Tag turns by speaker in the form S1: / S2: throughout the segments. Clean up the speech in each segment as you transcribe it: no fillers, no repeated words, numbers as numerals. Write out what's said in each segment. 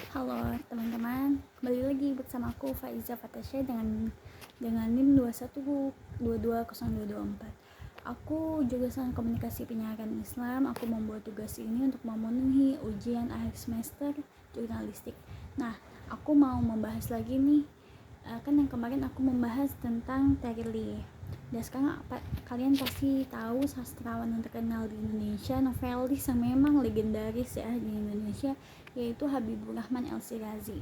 S1: Halo teman-teman, kembali lagi bersama aku Faiza Fatasya dengan NIM 2122024. Aku jurusan Komunikasi Penyiaran Islam. Aku membuat tugas ini untuk memenuhi ujian akhir semester jurnalistik. Nah, aku mau membahas lagi nih. Kan yang kemarin aku membahas tentang Terry Lee. Dan sekarang kalian pasti tahu sastrawan yang terkenal di Indonesia, novelis yang memang legendaris ya di Indonesia, yaitu Habibur Rahman El-Shirazi.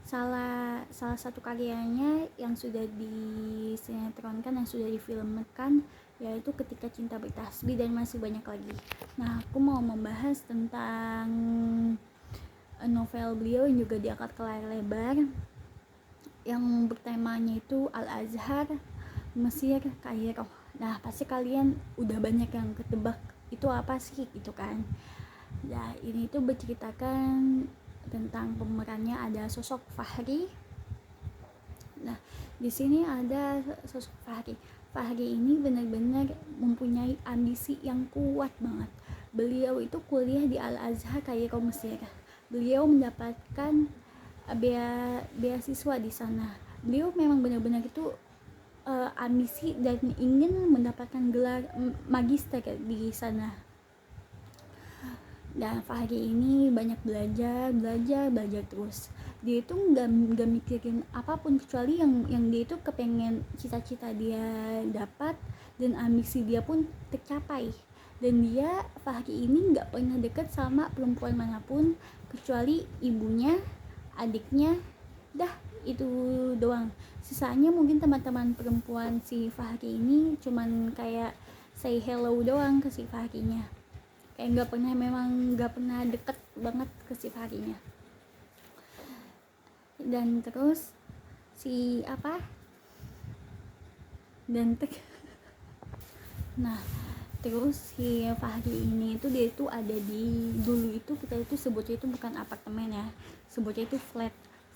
S1: Salah satu karyanya yang sudah disinetronkan, yang sudah difilmkan, yaitu Ketika Cinta Bertasbih, dan masih banyak lagi. Nah, aku mau membahas tentang novel beliau yang juga diangkat ke layar lebar, yang bertemanya itu Al-Azhar, Mesir, Kairo. Nah, pasti kalian udah banyak yang ketebak itu apa sih gitu kan. Nah, ini tuh berceritakan tentang pemerannya ada sosok Fahri. Nah, di sini ada sosok Fahri. Fahri ini benar-benar mempunyai ambisi yang kuat banget. Beliau itu kuliah di Al-Azhar Kairo, Mesir. Beliau mendapatkan beasiswa di sana. Beliau memang benar-benar itu ambisi dan ingin mendapatkan gelar magister di sana. Dan Fahri ini banyak belajar terus. Dia itu nggak mikirin apapun kecuali yang dia itu kepengen, cita-cita dia dapat dan ambisi dia pun tercapai. Dan dia, Fahri ini nggak pernah dekat sama perempuan manapun kecuali ibunya, adiknya, dah itu doang. Sisanya mungkin teman-teman perempuan si Fahri ini cuman kayak say hello doang ke si Fahrinya, kayak nggak pernah deket banget ke si Fahrinya. Dan terus si nah terus si Fahri ini itu dia itu ada di, dulu itu kita itu sebutnya itu bukan apartemen ya, sebutnya itu flat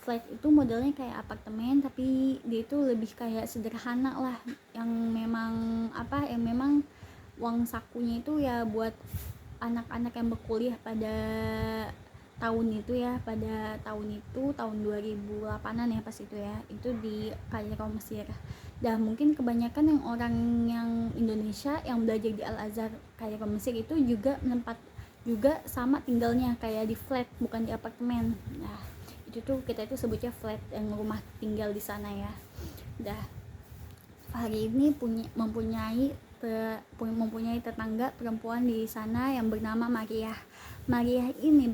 S1: itu modelnya kayak apartemen, tapi dia itu lebih kayak sederhana lah, yang memang uang sakunya itu ya buat anak-anak yang berkuliah pada tahun itu ya, tahun 2008an ya, pas itu ya, itu di Kairo, Mesir. Dan mungkin kebanyakan yang orang yang Indonesia yang belajar di Al-Azhar Kairo, Mesir itu juga menempat juga sama tinggalnya kayak di flat, bukan di apartemen. Nah, itu tuh kita itu sebutnya flat, yang rumah tinggal di sana ya. Dah, Fahri ini mempunyai tetangga perempuan di sana yang bernama Maria. Maria ini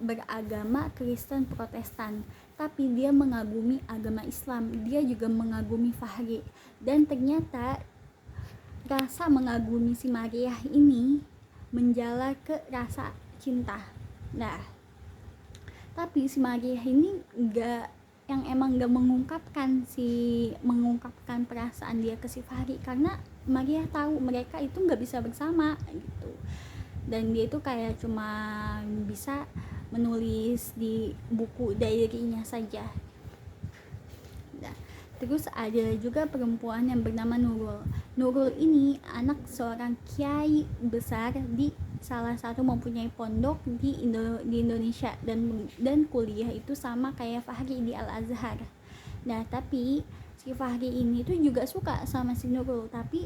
S1: beragama Kristen Protestan, tapi dia mengagumi agama Islam. Dia juga mengagumi Fahri, dan ternyata rasa mengagumi si Maria ini menjalar ke rasa cinta. Nah, tapi si Maria ini nggak mengungkapkan perasaan dia ke si Fahri, karena Maria tahu mereka itu nggak bisa bersama gitu. Dan dia itu kayak cuma bisa menulis di buku diary-nya saja. Nah, terus ada juga perempuan yang bernama Nurul. Nurul ini anak seorang kiai besar di salah satu mempunyai pondok di Indonesia, dan kuliah itu sama kayak Fahri di Al-Azhar. Nah, tapi si Fahri ini tuh juga suka sama si Nurul, tapi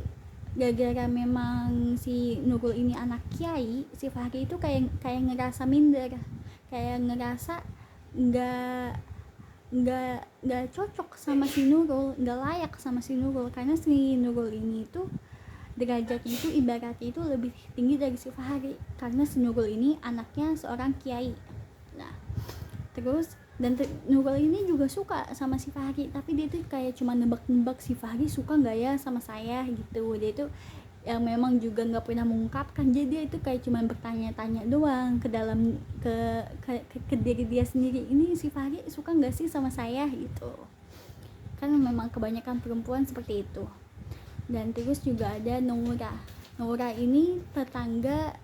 S1: gara-gara memang si Nurul ini anak kiai, si Fahri itu kayak ngerasa minder, kayak ngerasa nggak cocok sama si Nurul, nggak layak sama si Nurul, karena si Nurul ini tuh derajatnya itu ibaratnya itu lebih tinggi dari si Fahri, karena si Nurul ini anaknya seorang kiai. Nah, terus Nurul ini juga suka sama si Fahri, tapi dia tuh kayak cuma nebak-nebak si Fahri suka nggak ya sama saya gitu. Dia tuh yang memang juga nggak pernah mengungkapkan, jadi dia itu kayak cuma bertanya-tanya doang ke dalam ke diri dia sendiri, ini si Fahri suka nggak sih sama saya gitu kan. Memang kebanyakan perempuan seperti itu. Dan terus juga ada Nura ini tetangga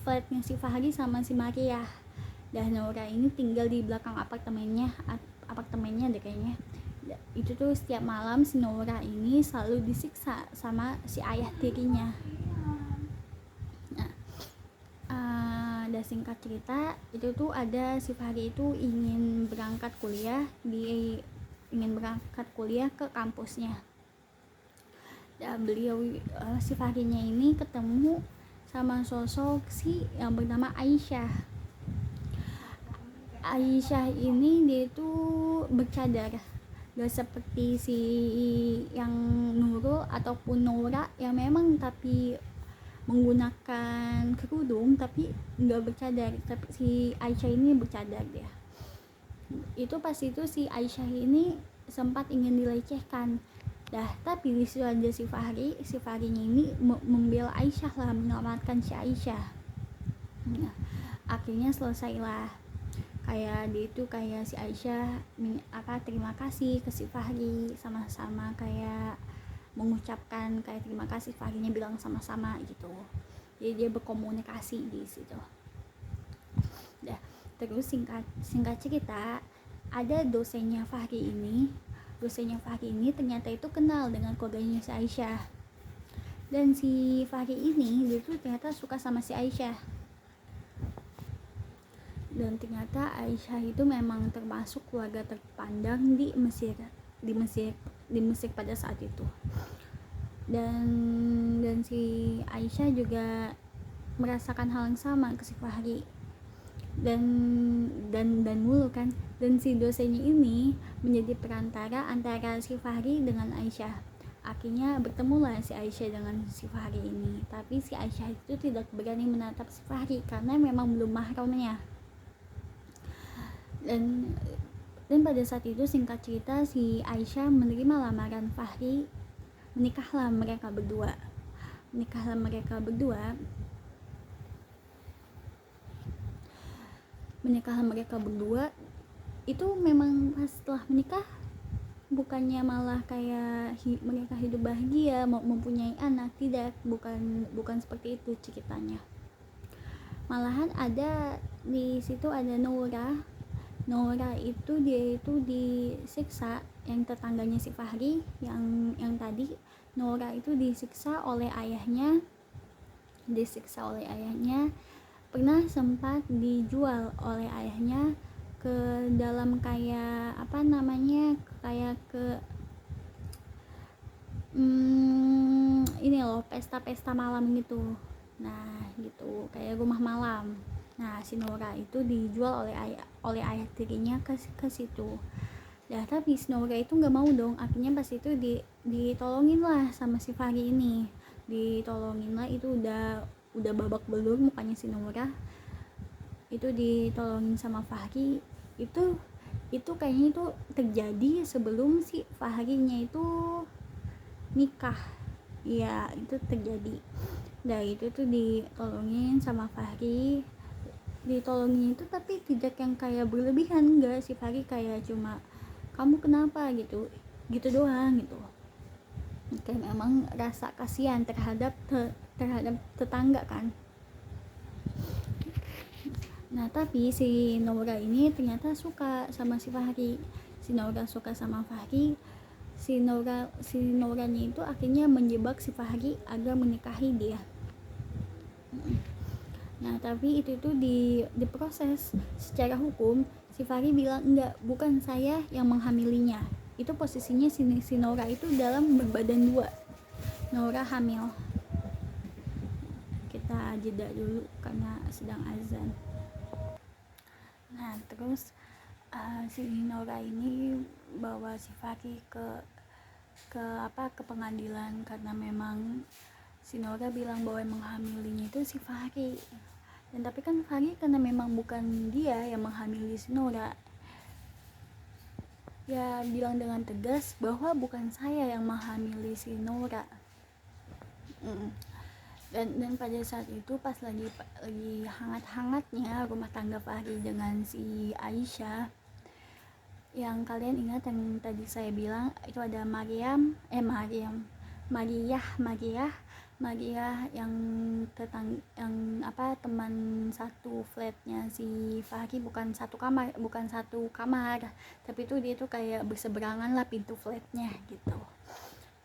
S1: flatnya si Fahri sama si Maria. Dan Nura ini tinggal di belakang apartemennya deh kayaknya. Itu tuh setiap malam si Nora ini selalu disiksa sama si ayah tirinya. Nah, singkat cerita, itu tuh ada si Fahri itu ingin berangkat kuliah ke kampusnya. Dan beliau si Fahrinya ini ketemu sama sosok si yang bernama Aisyah. Aisyah ini dia itu bercadar, gak seperti si yang Nurul ataupun Nora yang memang tapi menggunakan kerudung tapi nggak bercadar. Tapi si Aisyah ini bercadar dia. Itu pas itu si Aisyah ini sempat ingin dilecehkan. Tapi di situ ada si Fahrinya ini membela Aisyah lah, menyelamatkan si Aisyah. Nah, akhirnya selesailah. Kayak dia itu kayak si Aisyah terima kasih ke si Fahri, sama-sama kayak mengucapkan kayak terima kasih, Fahrinya bilang sama-sama gitu. Jadi dia berkomunikasi di situ. Terus singkat cerita, ada dosennya Fahri ini ternyata itu kenal dengan keluarganya si Aisyah. Dan si Fahri ini dia tuh ternyata suka sama si Aisyah. Dan ternyata Aisyah itu memang termasuk keluarga terpandang di Mesir pada saat itu. Dan si Aisyah juga merasakan hal yang sama ke si Fahri. Dan mulu kan, dan si dosennya ini menjadi perantara antara si Fahri dengan Aisyah. Akhirnya bertemulah si Aisyah dengan si Fahri ini. Tapi si Aisyah itu tidak berani menatap si Fahri karena memang belum mahramnya. Dan pada saat itu singkat cerita, si Aisyah menerima lamaran Fahri. Menikahlah mereka berdua. Itu memang pas setelah menikah bukannya malah kayak mereka hidup bahagia, mau mempunyai anak, tidak, bukan seperti itu ceritanya. Malahan ada di situ ada Nora itu dia itu disiksa, yang tetangganya si Fahri yang tadi. Nora itu disiksa oleh ayahnya, pernah sempat dijual oleh ayahnya ke dalam kayak ini loh, pesta malam gitu. Nah gitu, kayak rumah malam. Nah si Nora itu dijual oleh ayah tirinya ke situ. Tapi si Nora itu nggak mau dong. Akhirnya pas itu ditolongin lah sama si Fahri ini. Ditolongin lah, itu udah babak belur mukanya si Nora. Itu ditolongin sama Fahri. Itu kayaknya itu terjadi sebelum si Fahrinya itu nikah. Iya, itu terjadi. Itu tuh ditolongin sama Fahri. Ditolongin itu tapi tidak yang kayak berlebihan, enggak. Si Fahri kayak cuma kamu kenapa gitu doang gitu. Kayak memang rasa kasihan terhadap tetangga kan. Nah tapi si Nora ini ternyata suka sama si Fahri. Si Noranya itu akhirnya menjebak si Fahri agar menikahi dia. Nah tapi itu tuh diproses secara hukum. Si Fahri bilang enggak, bukan saya yang menghamilinya. Itu posisinya si Nora itu dalam berbadan dua. Nora hamil. Kita jeda dulu karena sedang azan. Nah terus si Nora ini bawa si Fahri ke pengadilan karena memang si Nora bilang bahwa yang menghamilinya itu si Fahri. Dan tapi kan Fahri karena memang bukan dia yang menghamili si Nora, ya bilang dengan tegas bahwa bukan saya yang menghamili si Nora. Dan pada saat itu pas lagi hangat-hangatnya rumah tangga Fahri dengan si Aisyah, yang kalian ingat yang tadi saya bilang itu ada Maria yang teman satu flatnya si Fahri, bukan satu kamar, tapi itu dia tuh kayak berseberangan lah pintu flatnya gitu.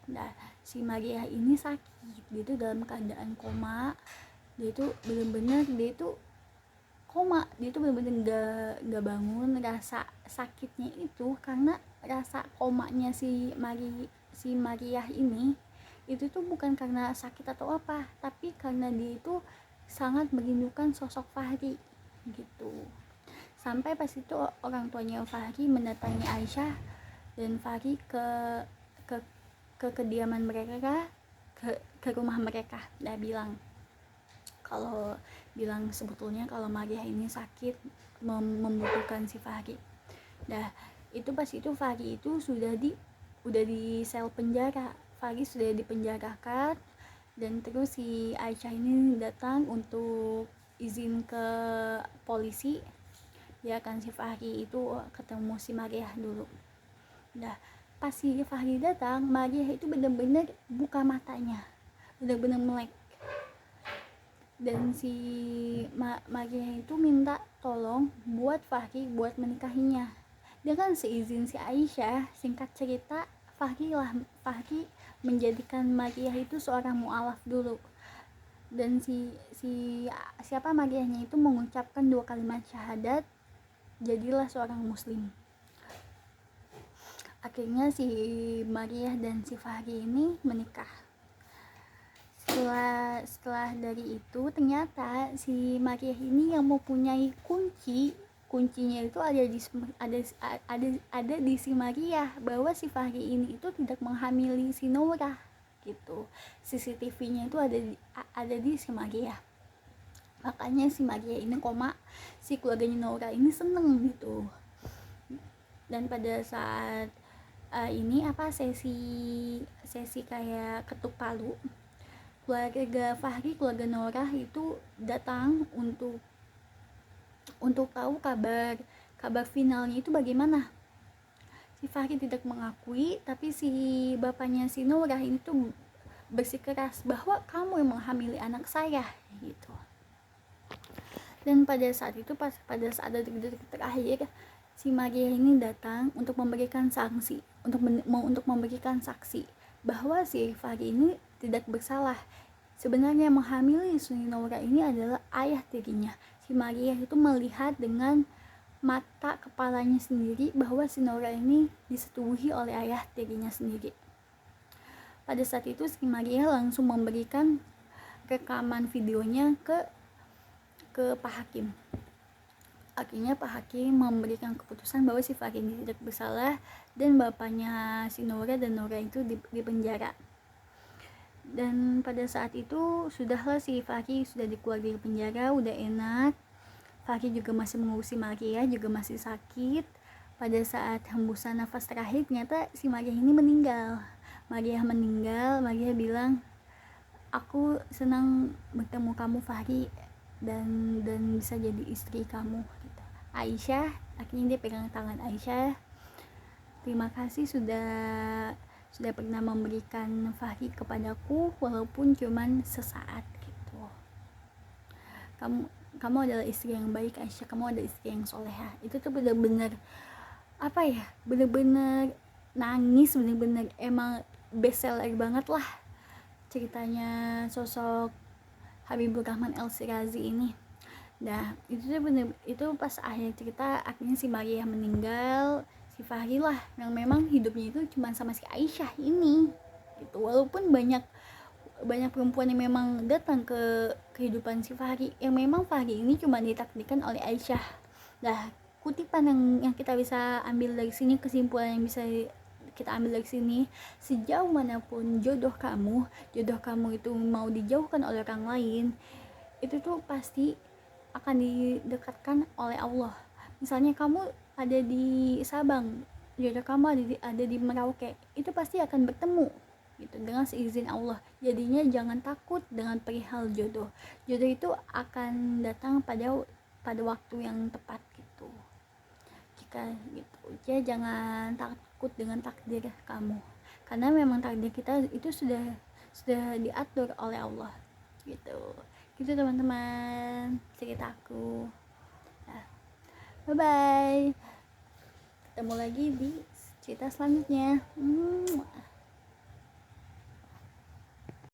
S1: Nah si Maria ini sakit, dia tuh dalam keadaan koma. Dia tuh bener-bener koma, dia tuh bener-bener gak bangun. Rasa sakitnya itu karena rasa komanya si Maria ini itu tuh bukan karena sakit atau apa, tapi karena dia itu sangat merindukan sosok Fahri gitu. Sampai pas itu orang tuanya Fahri mendatangi Aisyah dan Fahri ke kediaman mereka, ke rumah mereka, dan bilang sebetulnya kalau Maria ini sakit, membutuhkan si Fahri. Dah itu pas itu Fahri itu udah di sel penjara. Fahri sudah dipenjarakan, dan terus si Aisyah ini datang untuk izin ke polisi. Ya kan, si Fahri itu ketemu si Maria dulu. Dah pas si Fahri datang, Maria itu benar-benar buka matanya, benar-benar melek. Dan si Maria itu minta tolong buat Fahri buat menikahinya dengan seizin si Aisyah. Singkat cerita, Fahri menjadikan Maria itu seorang mu'alaf dulu, dan siapa Mariahnya itu mengucapkan 2 kalimat syahadat, jadilah seorang muslim. Akhirnya si Maria dan si Fahri ini menikah. Setelah dari itu ternyata si Maria ini yang mempunyai kuncinya itu ada di si Maria, bahwa si Fahri ini itu tidak menghamili si Nora gitu. CCTV-nya itu ada di si Maria. Makanya si Maria ini koma, si keluarganya Nora ini seneng gitu. Dan pada saat ini sesi kayak ketuk palu, keluarga Fahri, keluarga Nora itu datang untuk tahu kabar finalnya itu bagaimana. Si Fahri tidak mengakui, tapi si bapaknya si Nora ini tuh bersikeras bahwa kamu yang menghamili anak saya gitu. Dan pada saat itu, pada saat detik-detik terakhir, si Maria ini datang untuk memberikan sanksi, untuk memberikan saksi bahwa si Fahri ini tidak bersalah. Sebenarnya yang menghamili si Nora ini adalah ayah tirinya. Si Maria itu melihat dengan mata kepalanya sendiri bahwa si Nora ini disetubuhi oleh ayah tirinya sendiri. Pada saat itu si Maria langsung memberikan rekaman videonya ke Pak Hakim. Akhirnya Pak Hakim memberikan keputusan bahwa si Fahri ini tidak bersalah, dan bapaknya si Nora dan Nora itu dipenjara. Dan pada saat itu sudahlah si Fahri sudah dikeluar dari penjara, udah enak. Fahri juga masih mengurusi Maria, juga masih sakit. Pada saat hembusan nafas terakhir, ternyata si Maria ini meninggal. Maria bilang, aku senang bertemu kamu Fahri, dan bisa jadi istri kamu gitu. Aisyah, akhirnya dia pegang tangan Aisyah, terima kasih sudah pernah memberikan Fahri kepadaku walaupun cuman sesaat gitu. Kamu adalah istri yang baik Aisyah, kamu adalah istri yang soleha. Itu tuh bener-bener bener-bener nangis, bener-bener emang bestseller banget lah ceritanya sosok Habibur Rahman El-Shirazi ini. Nah itu pas akhir cerita, akhirnya si Maria meninggal, si Fahri lah yang memang hidupnya itu cuma sama si Aisyah ini gitu. Walaupun banyak perempuan yang memang datang ke kehidupan si Fahri, yang memang Fahri ini cuma ditakdirkan oleh Aisyah. Nah, kutipan yang kita bisa ambil dari sini, kesimpulan yang bisa kita ambil dari sini, sejauh manapun jodoh kamu itu mau dijauhkan oleh orang lain, itu tuh pasti akan didekatkan oleh Allah. Misalnya kamu ada di Sabang, jodoh kamu ada di Merauke, itu pasti akan bertemu gitu dengan seizin Allah. Jadinya jangan takut dengan perihal jodoh. Jodoh itu akan datang pada waktu yang tepat gitu. Jika gitu, ya jangan takut dengan takdir kamu, karena memang takdir kita itu sudah diatur oleh Allah gitu teman-teman ceritaku. Nah, bye bye, ketemu lagi di cerita selanjutnya.